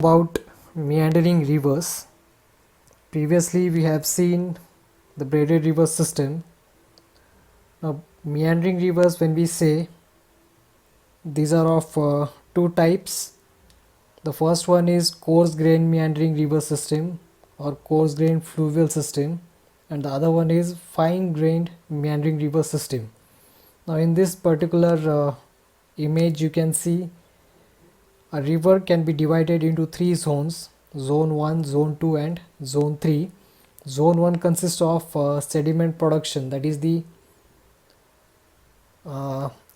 About meandering rivers. Previously we have seen the braided river system. Now meandering rivers, when we say, these are of two types. The first one is coarse grain meandering river system or coarse grain fluvial system, and the other one is fine grained meandering river system. Now in this particular image you can see a river can be divided into three zones: zone 1, zone 2 and zone 3. Zone 1 consists of sediment production, that is the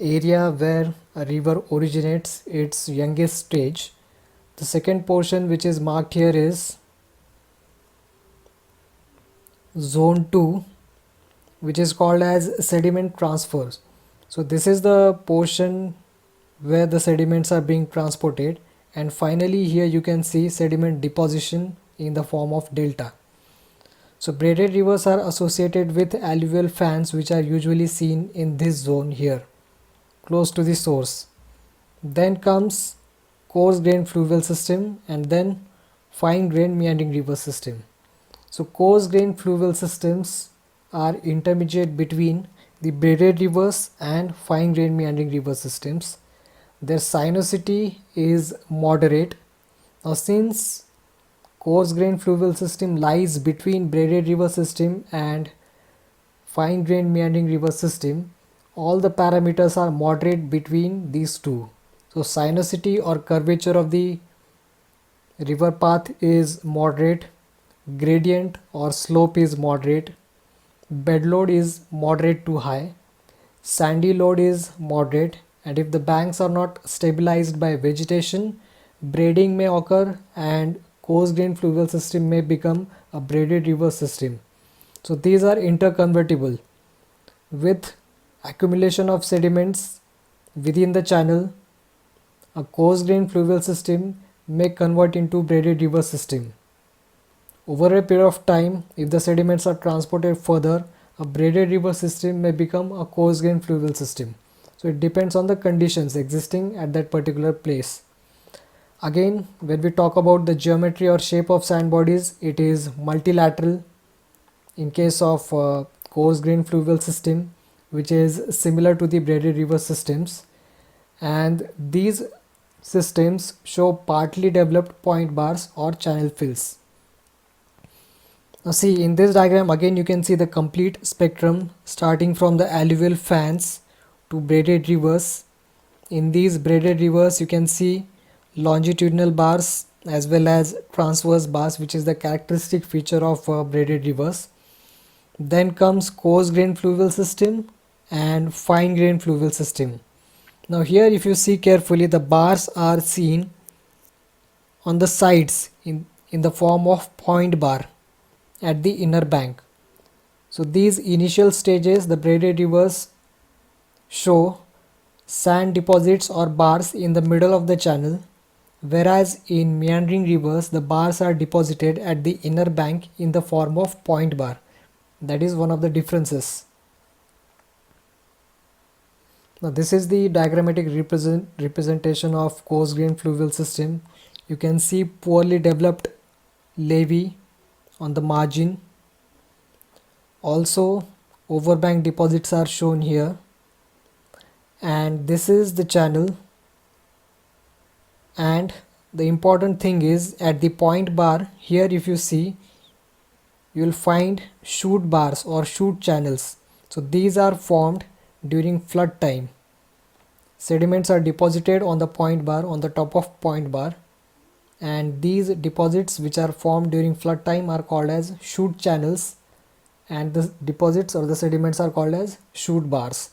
area where a river originates its youngest stage. The second portion which is marked here is zone 2, which is called as sediment transfers. So this is the portion where the sediments are being transported, and finally here you can see sediment deposition in the form of delta. So braided rivers are associated with alluvial fans which are usually seen in this zone here, close to the source. Then comes coarse grain fluvial system and then fine grain meandering river system. So coarse grain fluvial systems are intermediate between the braided rivers and fine grain meandering river systems. Their sinuosity is moderate. Now since coarse grain fluvial system lies between braided river system and fine grain meandering river system, all the parameters are moderate between these two. So sinuosity or curvature of the river path is moderate, gradient or slope is moderate, bed load is moderate to high, sandy load is moderate, and if the banks are not stabilized by vegetation, braiding may occur and coarse grain fluvial system may become a braided river system. So these are interconvertible. With accumulation of sediments within the channel, a coarse grain fluvial system may convert into braided river system. Over a period of time, if the sediments are transported further, a braided river system may become a coarse grain fluvial system. So it depends on the conditions existing at that particular place. Again, when we talk about the geometry or shape of sand bodies, it is multilateral in case of coarse grain fluvial system, which is similar to the braided river systems, and these systems show partly developed point bars or channel fills. Now see, in this diagram again you can see the complete spectrum starting from the alluvial fans to braided rivers. In these braided rivers you can see longitudinal bars as well as transverse bars, which is the characteristic feature of braided rivers. Then comes coarse grain fluvial system and fine grain fluvial system. Now here if you see carefully, the bars are seen on the sides in the form of point bar at the inner bank. So these initial stages, the braided rivers show sand deposits or bars in the middle of the channel, whereas in meandering rivers the bars are deposited at the inner bank in the form of point bar. That is one of the differences. Now this is the diagrammatic representation of coarse grain fluvial system. You can see poorly developed levee on the margin. Also overbank deposits are shown here, and this is the channel. And the important thing is, at the point bar here if you see, you will find chute bars or chute channels. So these are formed during flood time. Sediments are deposited on the point bar, on the top of point bar, and these deposits which are formed during flood time are called as chute channels, and the deposits or the sediments are called as chute bars.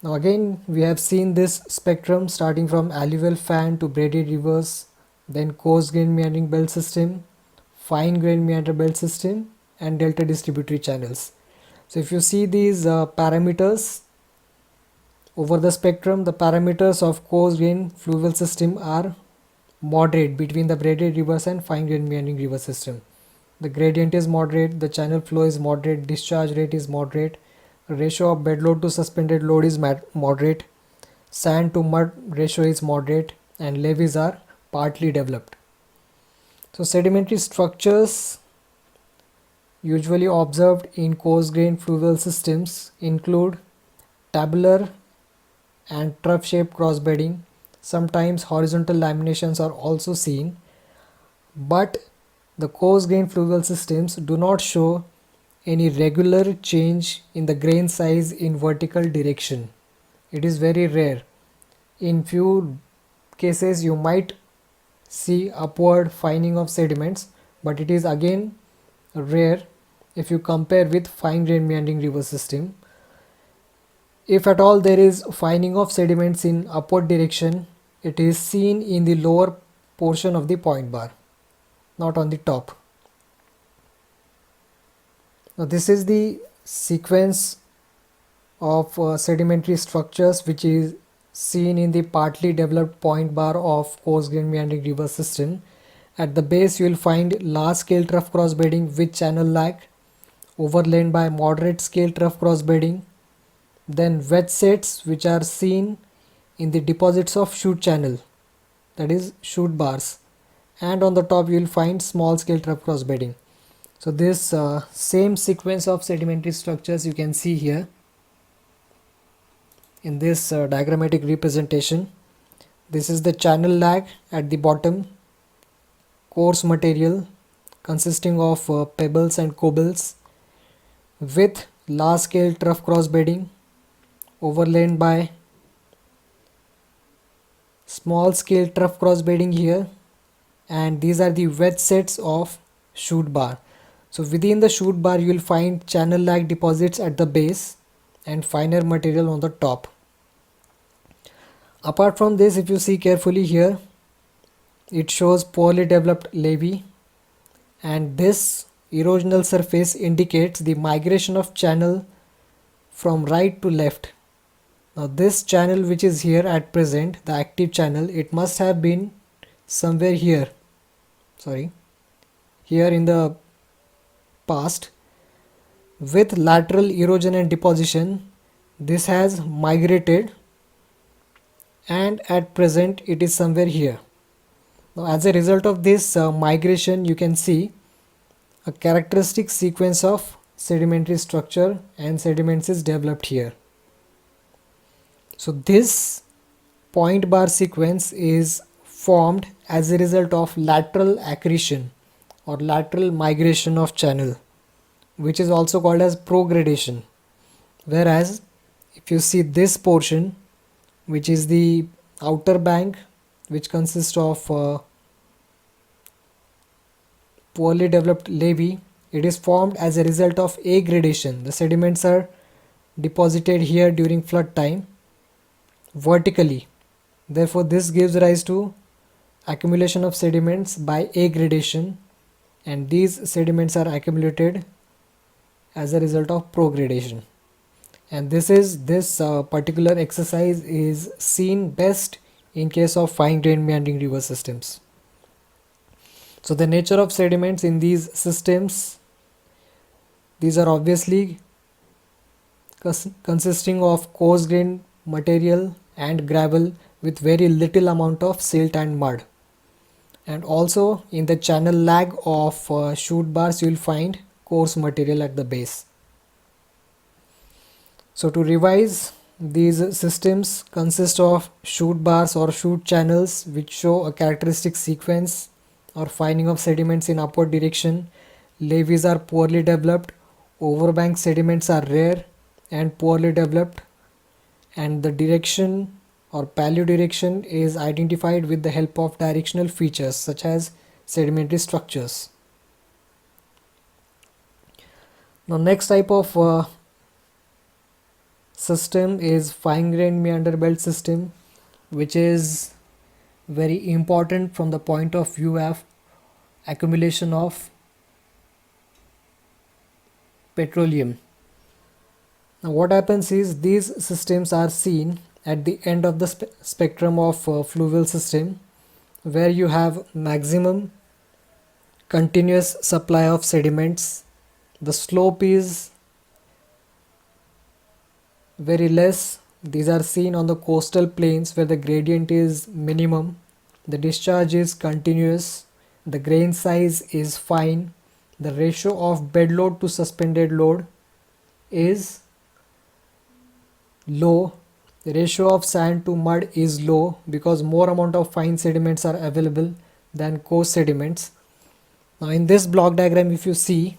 Now again we have seen this spectrum starting from alluvial fan to braided rivers, then coarse grain meandering belt system, fine grain meander belt system, and delta distributary channels. So if you see these parameters over the spectrum, the parameters of coarse grain fluvial system are moderate between the braided rivers and fine grain meandering river system. The gradient is moderate, the channel flow is moderate, discharge rate is moderate, ratio of bed load to suspended load is moderate, sand to mud ratio is moderate, and levees are partly developed. So sedimentary structures usually observed in coarse-grained fluvial systems include tabular and trough-shaped crossbedding. Sometimes horizontal laminations are also seen, but the coarse-grained fluvial systems do not show any regular change in the grain size in vertical direction. It is very rare. In few cases you might see upward fining of sediments, but it is again rare if you compare with fine grained meandering river system. If at all there is fining of sediments in upward direction, it is seen in the lower portion of the point bar, not on the top. Now this is the sequence of sedimentary structures which is seen in the partly developed point bar of coarse-grained meandering river system. At the base you will find large scale trough cross bedding with channel lag overlain by moderate scale trough cross bedding, then wedge sets which are seen in the deposits of chute channel, that is chute bars, and on the top you will find small scale trough cross bedding. So this same sequence of sedimentary structures you can see here in this diagrammatic representation. This is the channel lag at the bottom, coarse material consisting of pebbles and cobbles with large scale trough cross bedding overlain by small scale trough cross bedding here, and these are the wedge sets of chute bar. So within the chute bar you will find channel lag deposits at the base and finer material on the top. Apart from this, if you see carefully here, it shows poorly developed levee, and this erosional surface indicates the migration of channel from right to left. Now this channel which is here at present, the active channel, it must have been somewhere here, here in the past. With lateral erosion and deposition, this has migrated and at present it is somewhere here. Now as a result of this migration, you can see a characteristic sequence of sedimentary structure and sediments is developed here. So this point bar sequence is formed as a result of lateral accretion or lateral migration of channel, which is also called as progradation. Whereas if you see this portion, which is the outer bank, which consists of poorly developed levee, it is formed as a result of agradation. The sediments are deposited here during flood time vertically. Therefore this gives rise to accumulation of sediments by agradation, and these sediments are accumulated as a result of progradation. And this particular exercise is seen best in case of fine grained meandering river systems. So the nature of sediments in these systems, these are obviously consisting of coarse grained material and gravel with very little amount of silt and mud. And also in the channel lag of chute bars you will find coarse material at the base. So to revise, these systems consist of chute bars or chute channels which show a characteristic sequence or fining of sediments in upward direction. Levees are poorly developed, overbank sediments are rare and poorly developed, and the direction or paleo direction is identified with the help of directional features such as sedimentary structures. Now next type of system is fine grained meander belt system, which is very important from the point of view of accumulation of petroleum. Now what happens is these systems are seen at the end of the spectrum of fluvial system, where you have maximum continuous supply of sediments. The slope is very less. These are seen on the coastal plains where the gradient is minimum the discharge is continuous, the grain size is fine, the ratio of bed load to suspended load is low, the ratio of sand to mud is low because more amount of fine sediments are available than coarse sediments. Now in this block diagram, if you see,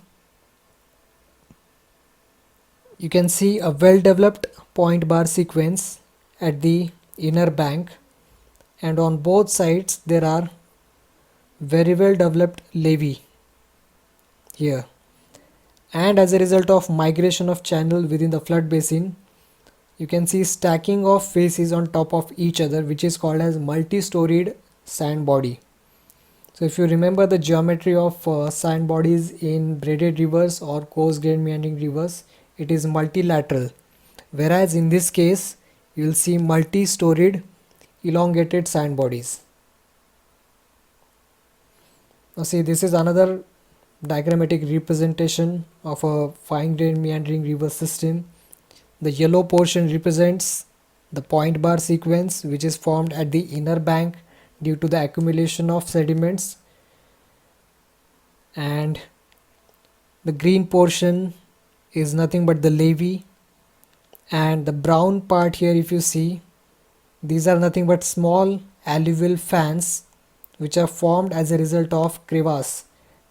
you can see a well developed point bar sequence at the inner bank, and on both sides there are very well developed levee here, and as a result of migration of channel within the flood basin, you can see stacking of faces on top of each other, which is called as multi-storied sand body. So if you remember the geometry of sand bodies in braided rivers or coarse grained meandering rivers, it is multilateral, whereas in this case you will see multi-storied elongated sand bodies. Now see, this is another diagrammatic representation of a fine grained meandering river system. The yellow portion represents the point bar sequence, which is formed at the inner bank due to the accumulation of sediments, and the green portion is nothing but the levee, and the brown part here, if you see, these are nothing but small alluvial fans which are formed as a result of crevasse.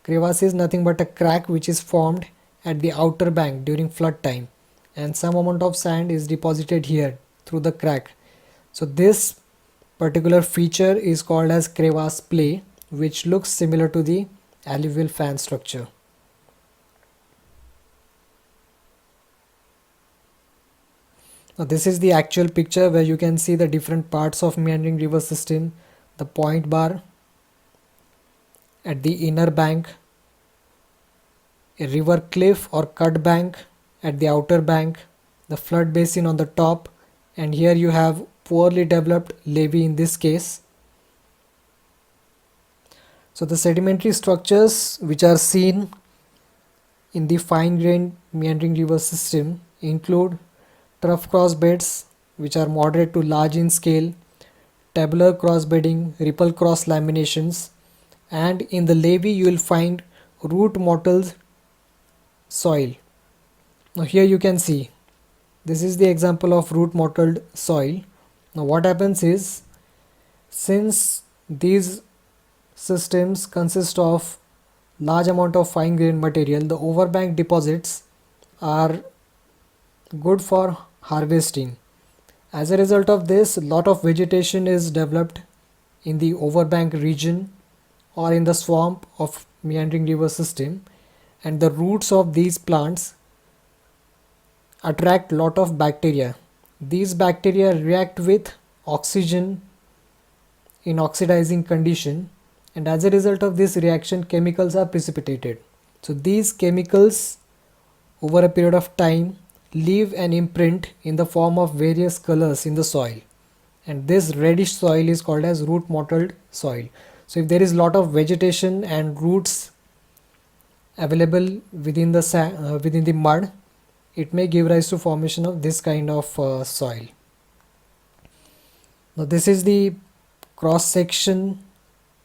Crevasse is nothing but a crack which is formed at the outer bank during flood time, and some amount of sand is deposited here through the crack. So this particular feature is called as crevasse play, which looks similar to the alluvial fan structure. Now this is the actual picture where you can see the different parts of meandering river system, the point bar at the inner bank, a river cliff or cut bank at the outer bank, the flood basin on the top, and here you have poorly developed levee in this case. So the sedimentary structures which are seen in the fine grained meandering river system include trough cross beds, which are moderate to large in scale, tabular cross bedding, ripple cross laminations, and in the levee you will find root mottled soil. Now here you can see, this is the example of root mottled soil. Now what happens is, since these systems consist of large amount of fine grained material, the overbank deposits are good for harvesting. As a result of this, a lot of vegetation is developed in the overbank region or in the swamp of meandering river system, and the roots of these plants attract lot of bacteria. These bacteria react with oxygen in oxidizing condition, and as a result of this reaction, chemicals are precipitated. So these chemicals over a period of time leave an imprint in the form of various colors in the soil, and this reddish soil is called as root mottled soil. So if there is lot of vegetation and roots available within the mud, it may give rise to formation of this kind of soil. Now this is the cross section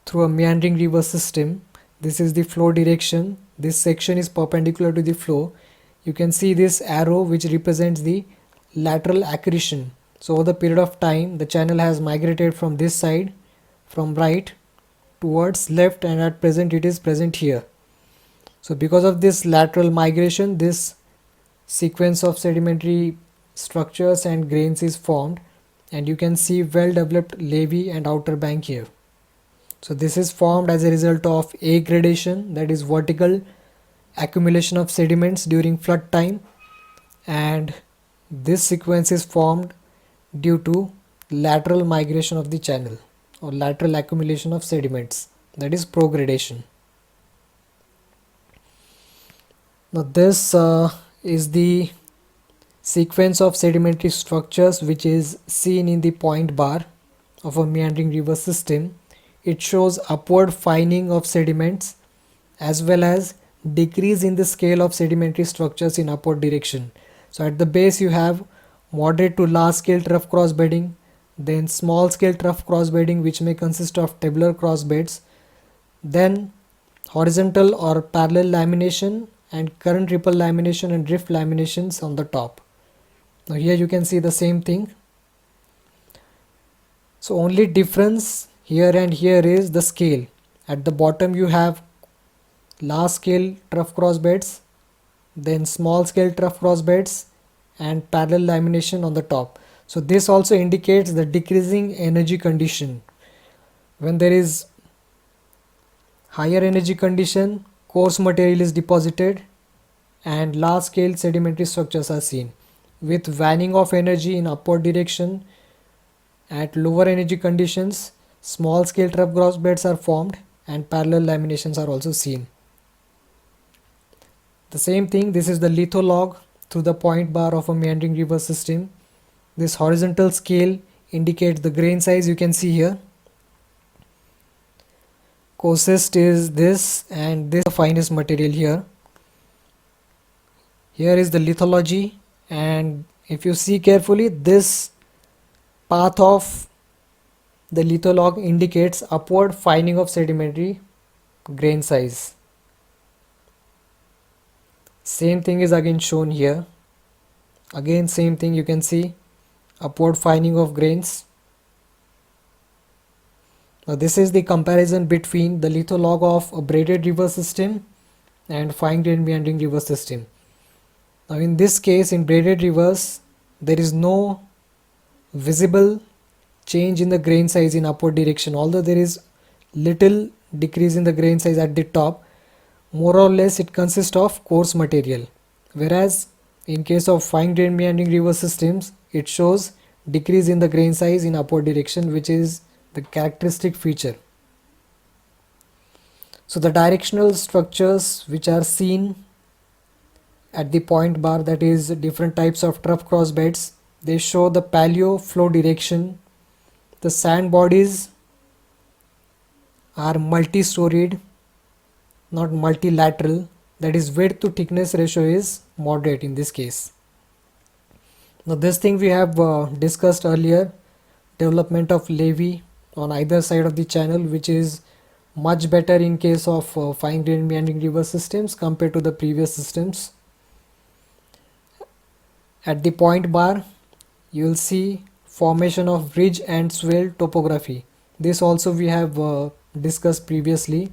through a meandering river system. This is the flow direction. This section is perpendicular to the flow. You can see this arrow which represents the lateral accretion. So over the period of time, the channel has migrated from this side, from right towards left, and at present it is present here. So because of this lateral migration, this sequence of sedimentary structures and grains is formed, and you can see well developed levee and outer bank here. So this is formed as a result of A gradation, that is vertical accumulation of sediments during flood time, and this sequence is formed due to lateral migration of the channel or lateral accumulation of sediments, that is progradation. Now this is the sequence of sedimentary structures which is seen in the point bar of a meandering river system. It shows upward fining of sediments as well as decrease in the scale of sedimentary structures in upward direction. So at the base you have moderate to large scale trough cross bedding, then small scale trough crossbedding, which may consist of tabular crossbeds, then horizontal or parallel lamination, and current ripple lamination and drift laminations on the top. Now here you can see the same thing. So only difference here and here is the scale. At the bottom you have large scale trough crossbeds, then small scale trough crossbeds, and parallel lamination on the top. So this also indicates the decreasing energy condition. When there is higher energy condition, coarse material is deposited and large scale sedimentary structures are seen. With waning of energy in upward direction, at lower energy conditions, small scale trough crossbeds are formed and parallel laminations are also seen. The same thing, this is the litholog through the point bar of a meandering river system. This horizontal scale indicates the grain size you can see here. Coarsest is this, and this is the finest material here. Here is the lithology, and if you see carefully, this path of the litholog indicates upward fining of sedimentary grain size. Same thing is again shown here. Again same thing, you can see upward fining of grains. Now this is the comparison between the litholog of a braided river system and fine grained meandering river system. Now in this case, in braided rivers, there is no visible change in the grain size in upward direction, although there is little decrease in the grain size at the top. More or less it consists of coarse material, whereas in case of fine grained meandering river systems, it shows decrease in the grain size in upward direction, which is the characteristic feature. So the directional structures which are seen at the point bar, that is different types of trough crossbeds, they show the paleo flow direction. The sand bodies are multi-storied, not multilateral, that is width to thickness ratio is moderate in this case. Now this thing we have discussed earlier, development of levee on either side of the channel, which is much better in case of fine grained meandering river systems compared to the previous systems. At the point bar you will see formation of ridge and swell topography. This also we have discussed previously.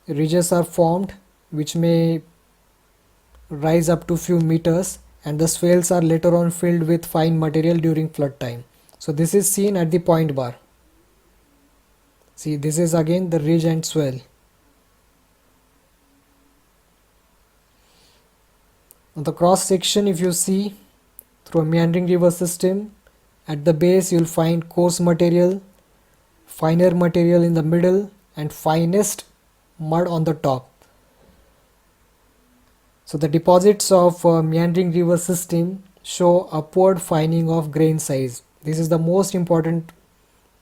Ridges are formed which may rise up to few meters, and the swells are later on filled with fine material during flood time. So this is seen at the point bar. See, this is again the ridge and swell. On the cross section, if you see through a meandering river system, at the base you will find coarse material, finer material in the middle, and finest mud on the top. So the deposits of meandering river system show upward fining of grain size. This is the most important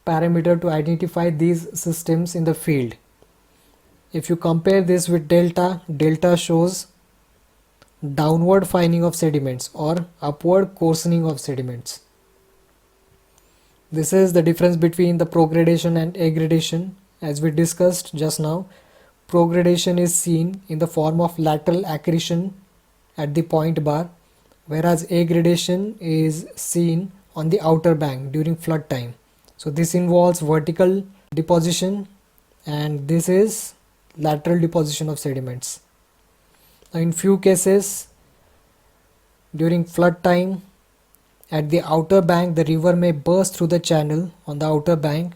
parameter to identify these systems in the field. If you compare this with delta, delta shows downward fining of sediments or upward coarsening of sediments. This is the difference between the progradation and aggradation. As we discussed just now, progradation is seen in the form of lateral accretion at the point bar, whereas aggradation is seen on the outer bank during flood time. So this involves vertical deposition and this is lateral deposition of sediments. Now in few cases during flood time, at the outer bank the river may burst through the channel on the outer bank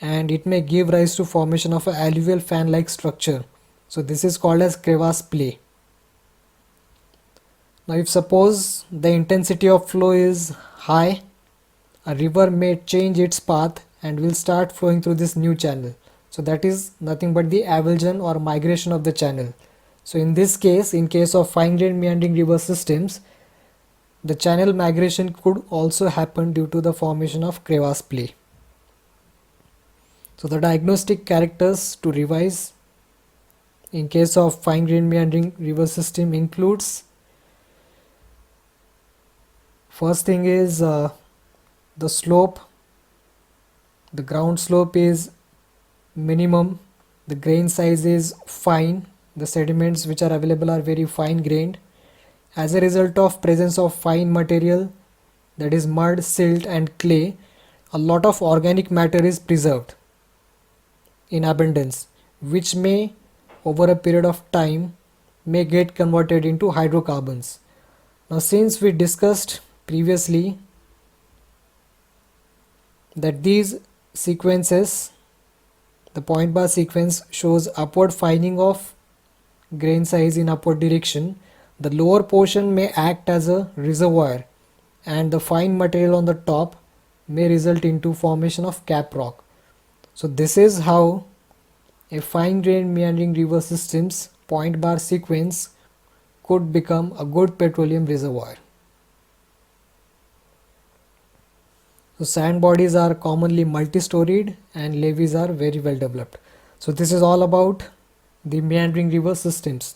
and it may give rise to formation of an alluvial fan like structure. So this is called as crevasse play. Now if suppose the intensity of flow is high, a river may change its path and will start flowing through this new channel. So that is nothing but the avulsion or migration of the channel. So in this case, in case of fine grained meandering river systems, the channel migration could also happen due to the formation of crevasse play. So the diagnostic characters to revise in case of fine grained meandering river system includes, first thing is the slope, the ground slope is minimum, the grain size is fine, the sediments which are available are very fine grained. As a result of presence of fine material, that is mud, silt and clay, a lot of organic matter is preserved in abundance, which may over a period of time may get converted into hydrocarbons. Now since we discussed previously that these sequences, the point bar sequence shows upward fining of grain size in upward direction, the lower portion may act as a reservoir and the fine material on the top may result into formation of cap rock. So this is how a fine grained meandering river system's point bar sequence could become a good petroleum reservoir. So sand bodies are commonly multi-storied and levees are very well developed. So this is all about the meandering river systems.